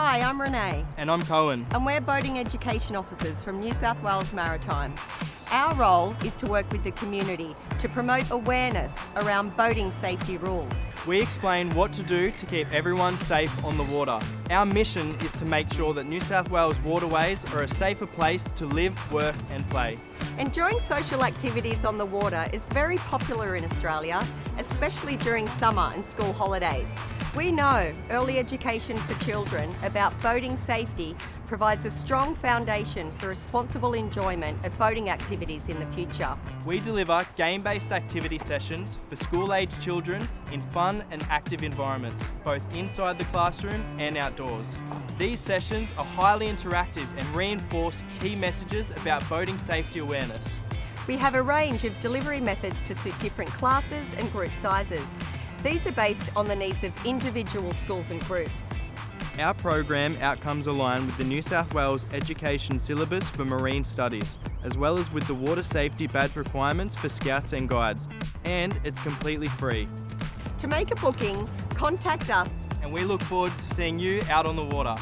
Hi, I'm Renee. And I'm Cohen. And we're boating education officers from New South Wales Maritime. Our role is to work with the community to promote awareness around boating safety rules. We explain what to do to keep everyone safe on the water. Our mission is to make sure that New South Wales waterways are a safer place to live, work and play. Enjoying social activities on the water is very popular in Australia, especially during summer and school holidays. We know early education for children about boating safety provides a strong foundation for responsible enjoyment of boating activities in the future. We deliver game-based activity sessions for school-aged children in fun and active environments, both inside the classroom and outdoors. These sessions are highly interactive and reinforce key messages about boating safety awareness. We have a range of delivery methods to suit different classes and group sizes. These are based on the needs of individual schools and groups. Our program outcomes align with the New South Wales Education Syllabus for Marine Studies, as well as with the water safety badge requirements for Scouts and Guides, and it's completely free. To make a booking, contact us. And we look forward to seeing you out on the water.